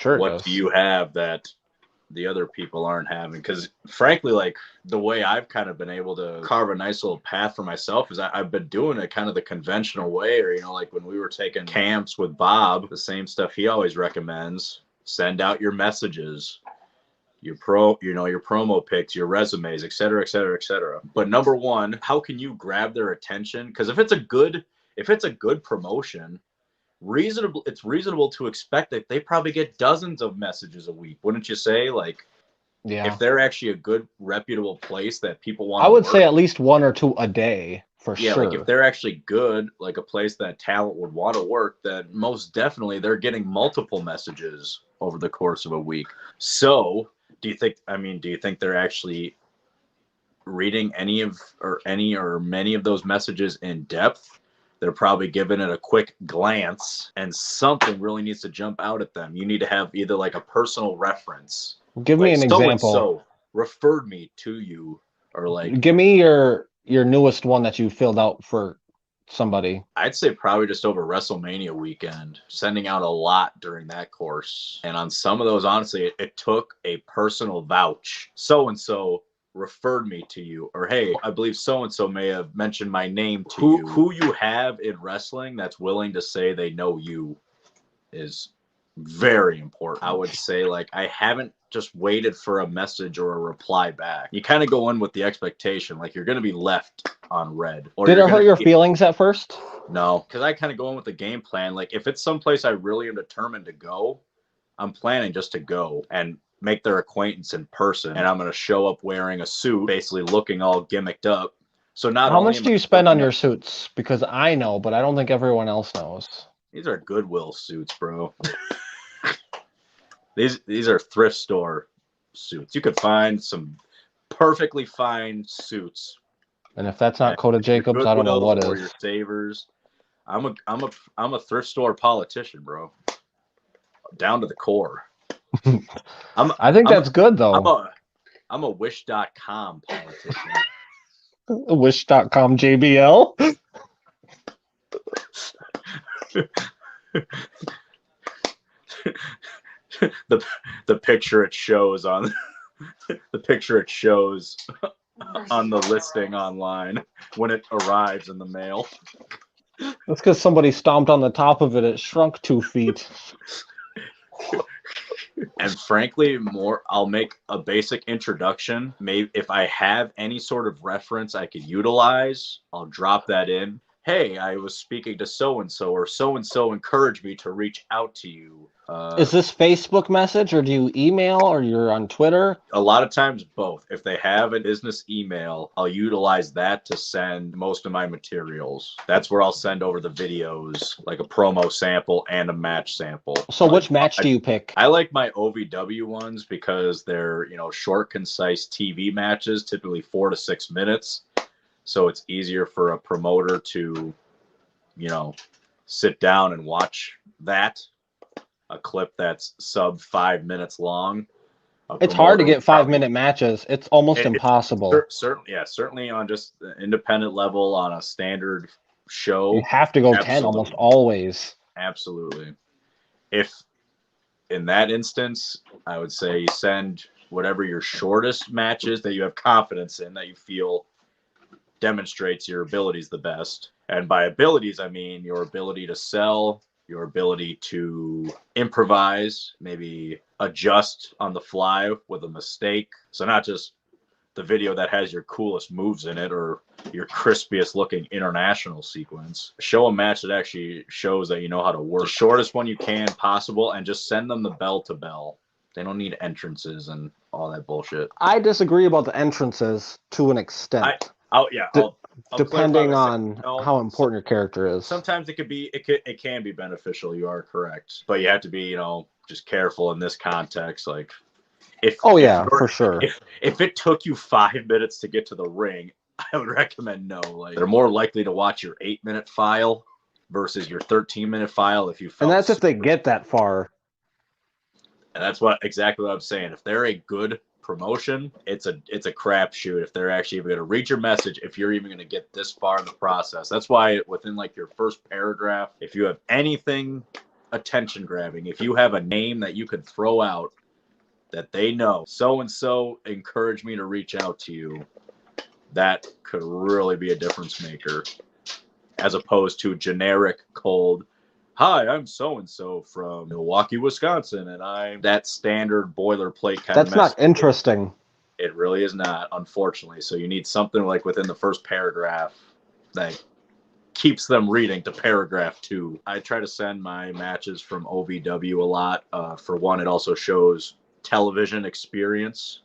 Sure it What do does. you have that the other people aren't having? Because frankly, like the way I've kind of been able to carve a nice little path for myself is I've been doing it kind of the conventional way, or like when we were taking camps with Bob, the same stuff he always recommends: send out your messages, your promo pics, your resumes, et cetera, et cetera, et cetera. But number one, how can you grab their attention? Because if it's a good promotion, it's reasonable to expect that they probably get dozens of messages a week, wouldn't you say? Like, Yeah. if they're actually a good, reputable place that people want I to would work, say at least 1 or 2 a day for yeah, sure. like if they're actually good, like a place that talent would want to work, then most definitely they're getting multiple messages over the course of a week. So, do you think they're actually reading any or many of those messages in depth? They're probably giving it a quick glance, and something really needs to jump out at them. You need to have either like a personal reference, Give me like an so and example. so referred me to you, or like Give me your newest one that you filled out for somebody. I'd say probably just over WrestleMania weekend, sending out a lot during that course. And on some of those, honestly, it took a personal vouch. So and so referred me to you, or hey, I believe so and so may have mentioned my name to you. Who you have in wrestling that's willing to say they know you is very important. I would say, like, I haven't just waited for a message or a reply back. You kind of go in with the expectation like you're going to be left on red. Or Did you're it hurt gonna your feelings at first? No, because I kind of go in with the game plan. Like, if it's someplace I really am determined to go, I'm planning just to go and make their acquaintance in person. And I'm going to show up wearing a suit, basically looking all gimmicked up. So not How only much am do I you spend on showing your up, suits? Because I know, but I don't think everyone else knows. these are Goodwill suits, bro. These are thrift store suits. You could find some perfectly fine suits And if that's not at Koda your Jacobs, I don't know Goodwills what or is. your Savers. I'm a thrift store politician, bro. Down to the core. I think I'm that's good though. I'm a wish.com politician. Wish.com JBL. the picture it shows on the picture it shows on the listing online when it arrives in the mail. That's because somebody stomped on the top of it. It shrunk 2 feet. And frankly, I'll make a basic introduction. Maybe if I have any sort of reference I could utilize, I'll drop that in. Hey, I was speaking to so and so, or so and so encouraged me to reach out to you. Is this Facebook message, or do you email, or you're on Twitter? A lot of times both. If they have a business email, I'll utilize that to send most of my materials. That's where I'll send over the videos, like a promo sample and a match sample. So which match do you pick? I like my OVW ones because they're, short, concise TV matches, typically 4 to 6 minutes. So it's easier for a promoter to, sit down and watch that. A clip that's sub 5 minutes long. It's hard to get 5-minute matches. It's almost impossible. Certainly on just the independent level on a standard show. You have to go 10 almost always. Absolutely. If in that instance, I would say you send whatever your shortest match is that you have confidence in, that you feel demonstrates your abilities the best. And by abilities, I mean your ability to sell, your ability to improvise, maybe adjust on the fly with a mistake. So not just the video that has your coolest moves in it or your crispiest looking international sequence. Show a match that actually shows that you know how to work. The shortest one you can possible, and just send them the bell to bell. They don't need entrances and all that bullshit. I disagree about the entrances to an extent. I'll depending on how important your character is. Sometimes it can be beneficial. You are correct, but you have to be, just careful in this context. Like, for sure. If it took you 5 minutes to get to the ring, I would recommend no. Like, they're more likely to watch your 8-minute file versus your 13-minute file if you felt. And that's if they get that far. And that's exactly what I'm saying. If they're a good promotion, it's a crapshoot if they're actually even going to read your message, if you're even going to get this far in the process. That's why within like your first paragraph, if you have anything attention grabbing. If you have a name that you could throw out that they know, so and so encouraged me to reach out to you, that could really be a difference maker, as opposed to generic cold, hi, I'm so and so from Milwaukee, Wisconsin, and I'm that standard boilerplate kind of That's message. not interesting. It really is not, unfortunately. So you need something like within the first paragraph that keeps them reading to paragraph 2. I try to send my matches from OVW a lot. For one, it also shows television experience.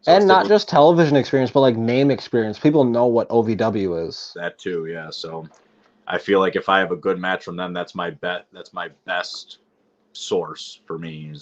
So And not just television experience, but like name experience. People know what OVW is. that too, yeah. So I feel like if I have a good match from them, that's my best source for me.